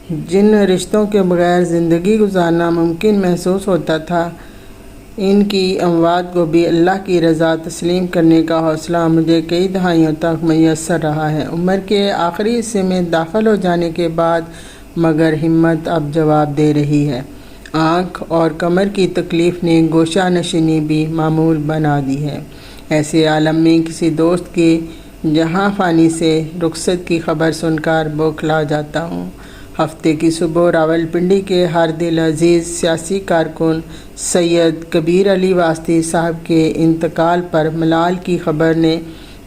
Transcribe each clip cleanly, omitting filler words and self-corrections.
جن رشتوں کے بغیر زندگی گزارنا ممکن محسوس ہوتا تھا، ان کی اموات کو بھی اللہ کی رضا تسلیم کرنے کا حوصلہ مجھے کئی دہائیوں تک میسر رہا ہے۔ عمر کے آخری حصے میں داخل ہو جانے کے بعد مگر ہمت اب جواب دے رہی ہے۔ آنکھ اور کمر کی تکلیف نے گوشہ نشینی بھی معمول بنا دی ہے۔ ایسے عالم میں کسی دوست کے جہاں فانی سے رخصت کی خبر سن کر بوکھلا جاتا ہوں۔ ہفتے کی صبح راولپنڈی کے ہر دل عزیز سیاسی کارکن سید کبیر علی واسطی صاحب کے انتقال پر ملال کی خبر نے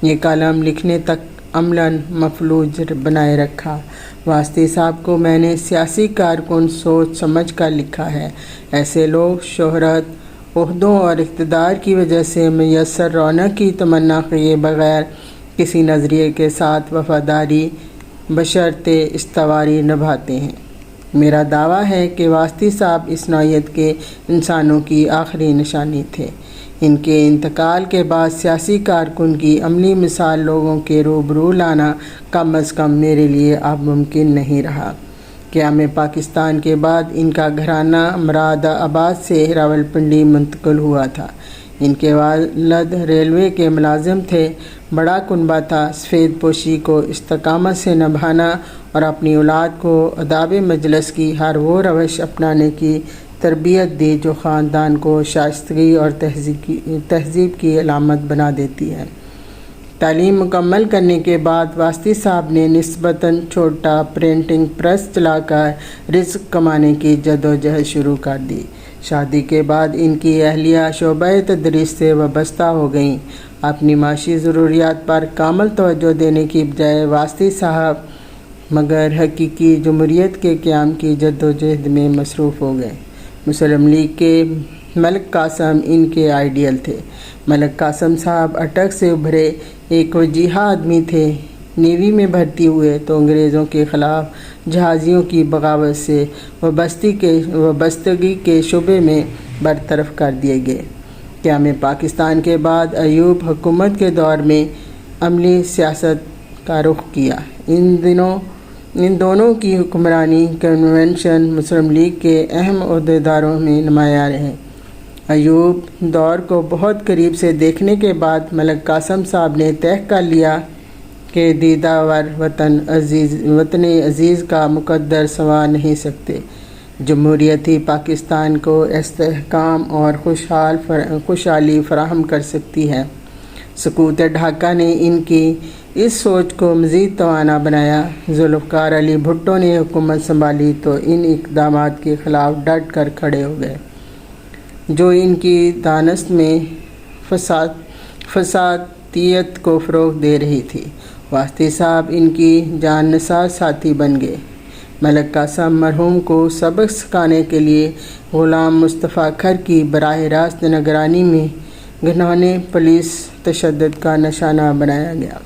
یہ کالم لکھنے تک عملاً مفلوج بنائے رکھا۔ واسطی صاحب کو میں نے سیاسی کارکن سوچ سمجھ کر لکھا ہے۔ ایسے لوگ شہرت، عہدوں اور اقتدار کی وجہ سے میسر رونق کی تمنا کیے بغیر کسی نظریے کے ساتھ وفاداری بشرط استواری نبھاتے ہیں۔ میرا دعویٰ ہے کہ واسطی صاحب اس نوعیت کے انسانوں کی آخری نشانی تھے۔ ان کے انتقال کے بعد سیاسی کارکن کی عملی مثال لوگوں کے روبرو لانا کم از کم میرے لیے اب ممکن نہیں رہا۔ قیام پاکستان کے بعد ان کا گھرانہ مراد آباد سے راولپنڈی منتقل ہوا تھا۔ ان کے والد ریلوے کے ملازم تھے۔ بڑا کنبہ تھا۔ سفید پوشی کو استقامت سے نبھانا اور اپنی اولاد کو آداب مجلس کی ہر وہ روش اپنانے کی تربیت دی جو خاندان کو شائستگی اور تہذیب کی علامت بنا دیتی ہے۔ تعلیم مکمل کرنے کے بعد واسطی صاحب نے نسبتاً چھوٹا پرنٹنگ پریس چلا کر رزق کمانے کی جدوجہد شروع کر دی۔ شادی کے بعد ان کی اہلیہ شعبہ تدریس سے وابستہ ہو گئیں۔ اپنی معاشی ضروریات پر کامل توجہ دینے کی بجائے واسطی صاحب مگر حقیقی جمہوریت کے قیام کی جدوجہد میں مصروف ہو گئے۔ مسلم لیگ کے ملک قاسم ان کے آئیڈیل تھے۔ ملک قاسم صاحب اٹک سے ابھرے ایک وجیہہ آدمی تھے۔ نیوی میں بھرتی ہوئے تو انگریزوں کے خلاف جہازیوں کی بغاوت سے وابستگی کے شعبے میں برطرف کر دیے گئے۔ قیام پاکستان کے بعد ایوب حکومت کے دور میں عملی سیاست کا رخ کیا۔ ان دونوں کی حکمرانی کنونشن مسلم لیگ کے اہم عہدیداروں میں نمایاں رہے۔ ایوب دور کو بہت قریب سے دیکھنے کے بعد ملک قاسم صاحب نے طے کر لیا کہ دیدہ ور وطن عزیز کا مقدر سنوار نہیں سکتے۔ جمہوریت ہی پاکستان کو استحکام اور خوشحالی فراہم کر سکتی ہے۔ سقوط ڈھاکہ نے ان کی اس سوچ کو مزید توانا بنایا۔ ذوالفقار علی بھٹو نے حکومت سنبھالی تو ان اقدامات کے خلاف ڈٹ کر کھڑے ہو گئے جو ان کی دانست میں فسادیت کو فروغ دے رہی تھی۔ واسطی صاحب ان کی جان نثار ساتھی بن گئے۔ ملک قاسم مرحوم کو سبق سکھانے کے لیے غلام مصطفیٰ کھر کی براہ راست نگرانی میں گھناؤنے پولیس تشدد کا نشانہ بنایا گیا۔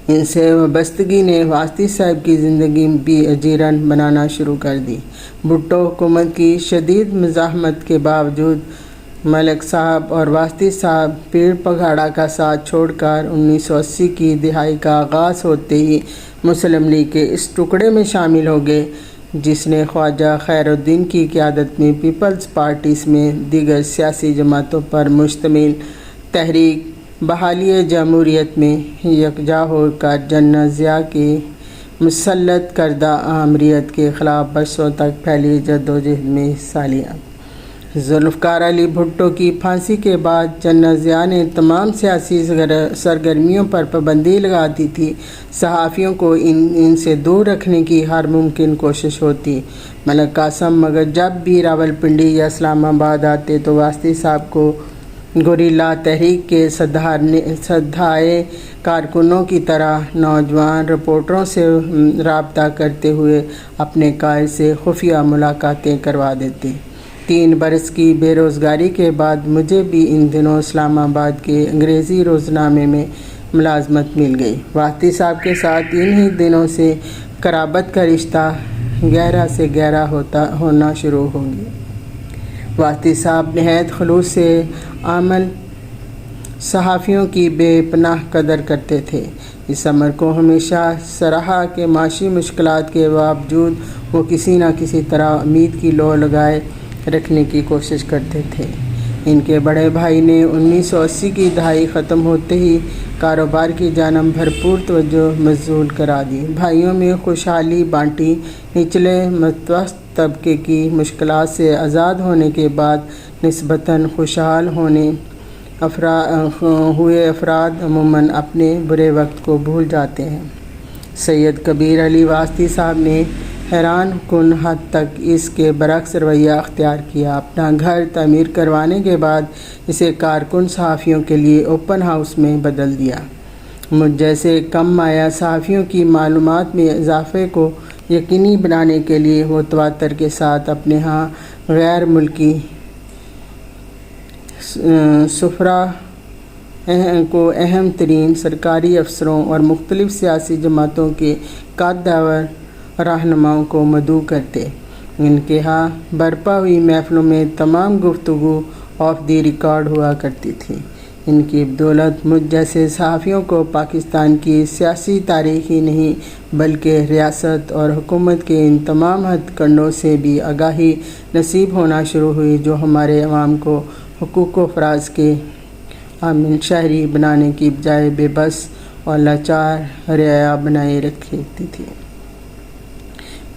ان سے وابستگی نے واسطی صاحب کی زندگی بھی اجیرن بنانا شروع کر دی۔ بھٹو حکومت کی شدید مزاحمت کے باوجود ملک صاحب اور واسطی صاحب پیر پگھاڑا کا ساتھ چھوڑ کر 1980 کی دہائی کا آغاز ہوتے ہی مسلم لیگ کے اس ٹکڑے میں شامل ہو گئے جس نے خواجہ خیر الدین کی قیادت میں پیپلز پارٹی میں دیگر سیاسی جماعتوں پر مشتمل تحریک بحالی جمہوریت میں یکجا ہو کر جنرل ضیاء کی مسلط کردہ آمریت کے خلاف برسوں تک پھیلی جدوجہد میں حصہ لیا۔ ذوالفقار علی بھٹو کی پھانسی کے بعد جنرل ضیاء نے تمام سیاسی سرگرمیوں پر پابندی لگا دی تھی۔ صحافیوں کو ان سے دور رکھنے کی ہر ممکن کوشش ہوتی۔ ملک قاسم مگر جب بھی راولپنڈی یا اسلام آباد آتے تو واسطی صاحب کو گوریلا تحریک کے سدھائے کارکنوں کی طرح نوجوان رپورٹروں سے رابطہ کرتے ہوئے اپنے قائد سے خفیہ ملاقاتیں کروا دیتے۔ 3 برس کی بے روزگاری کے بعد مجھے بھی ان دنوں اسلام آباد کے انگریزی روزنامے میں ملازمت مل گئی۔ واسطی صاحب کے ساتھ انہی دنوں سے قرابت کا رشتہ گہرا سے گہرا ہونا شروع ہو گیا۔ واسطی صاحب نہایت خلوص سے عمل صحافیوں کی بے پناہ قدر کرتے تھے۔ اس امر کو ہمیشہ سراہا کہ معاشی مشکلات کے باوجود وہ کسی نہ کسی طرح امید کی لو لگائے رکھنے کی کوشش کرتے تھے۔ ان کے بڑے بھائی نے 1980 کی دہائی ختم ہوتے ہی کاروبار کی جانب بھرپور توجہ مبذول کرا دی۔ بھائیوں میں خوشحالی بانٹی۔ نچلے متوسط طبقے کی مشکلات سے آزاد ہونے کے بعد نسبتاً خوشحال ہوئے افراد عموماً اپنے برے وقت کو بھول جاتے ہیں۔ سید کبیر علی واسطی صاحب نے حیران کن حد تک اس کے برعکس رویہ اختیار کیا۔ اپنا گھر تعمیر کروانے کے بعد اسے کارکن صحافیوں کے لیے اوپن ہاؤس میں بدل دیا۔ مجھ جیسے کم مایہ صحافیوں کی معلومات میں اضافے کو یقینی بنانے کے لیے وہ تواتر کے ساتھ اپنے ہاں غیر ملکی سفراء کو اہم ترین سرکاری افسروں اور مختلف سیاسی جماعتوں کے قادور رہنماؤں کو مدعو کرتے۔ ان کے ہاں برپا ہوئی محفلوں میں تمام گفتگو آف دی ریکارڈ ہوا کرتی تھی۔ ان کی بدولت مجھ جیسے صحافیوں کو پاکستان کی سیاسی تاریخ ہی نہیں بلکہ ریاست اور حکومت کے ان تمام ہتھ کنڈوں سے بھی آگاہی نصیب ہونا شروع ہوئی جو ہمارے عوام کو حقوق و افراز کے امن شہری بنانے کی بجائے بے بس اور لاچار رعایا بنائے رکھتی تھی۔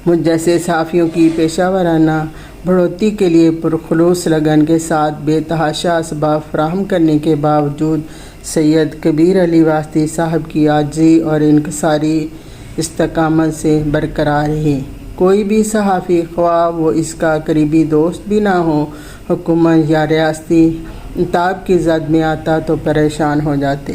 مجھ جیسے صحافیوں کی پیشہ ورانہ بڑھوتری کے لیے پرخلوص لگن کے ساتھ بے تحاشا اسباب فراہم کرنے کے باوجود سید کبیر علی واسطی صاحب کی عاجزی اور انکساری استقامت سے برقرار رہی۔ کوئی بھی صحافی خواہ وہ اس کا قریبی دوست بھی نہ ہو، حکومت یا ریاستی انتخاب کی زد میں آتا تو پریشان ہو جاتے۔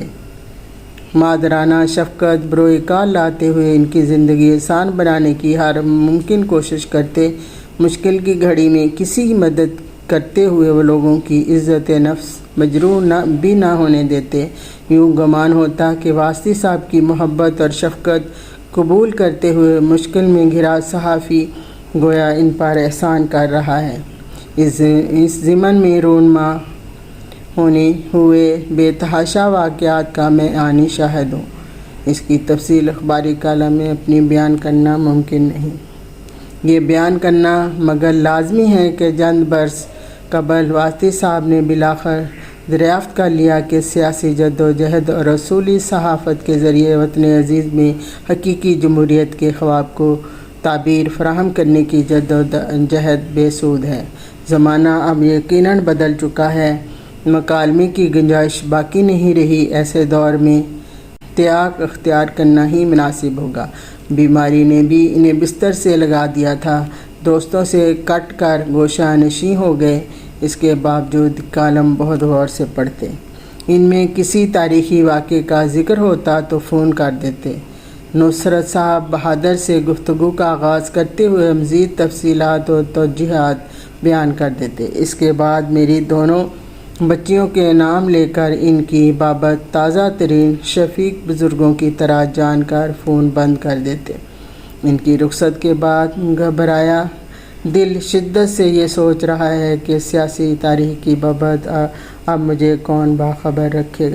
مادرانہ شفقت بروئے کار لاتے ہوئے ان کی زندگی آسان بنانے کی ہر ممکن کوشش کرتے۔ مشکل کی گھڑی میں کسی کی مدد کرتے ہوئے وہ لوگوں کی عزت نفس مجروح بھی نہ ہونے دیتے۔ یوں گمان ہوتا کہ واسطی صاحب کی محبت اور شفقت قبول کرتے ہوئے مشکل میں گھرا صحافی گویا ان پر احسان کر رہا ہے۔ اس ضمن میں رونما ہونے ہوئے بے تحاشا واقعات کا میں عینی شاہد ہوں۔ اس کی تفصیل اخباری کالم میں اپنی بیان کرنا ممکن نہیں۔ یہ بیان کرنا مگر لازمی ہے کہ چند برس قبل واسطی صاحب نے بالآخر دریافت کر لیا کہ سیاسی جدوجہد اور اصولی صحافت کے ذریعے وطن عزیز میں حقیقی جمہوریت کے خواب کو تعبیر فراہم کرنے کی جدوجہد بے سود ہے۔ زمانہ اب یقیناً بدل چکا ہے، مکالمے کی گنجائش باقی نہیں رہی۔ ایسے دور میں تیاگ اختیار کرنا ہی مناسب ہوگا۔ بیماری نے بھی انہیں بستر سے لگا دیا تھا، دوستوں سے کٹ کر گوشہ نشیں ہو گئے۔ اس کے باوجود کالم بہت غور سے پڑھتے۔ ان میں کسی تاریخی واقعے کا ذکر ہوتا تو فون کر دیتے۔ نصرت صاحب بہادر سے گفتگو کا آغاز کرتے ہوئے مزید تفصیلات و توجیہات بیان کر دیتے۔ اس کے بعد میری دونوں بچیوں کے نام لے کر ان کی بابت تازہ ترین شفیق بزرگوں کی طرح جان کر فون بند کر دیتے۔ ان کی رخصت کے بعد گھبرایا دل شدت سے یہ سوچ رہا ہے کہ سیاسی تاریخ کی بابت اب مجھے کون باخبر رکھے گا۔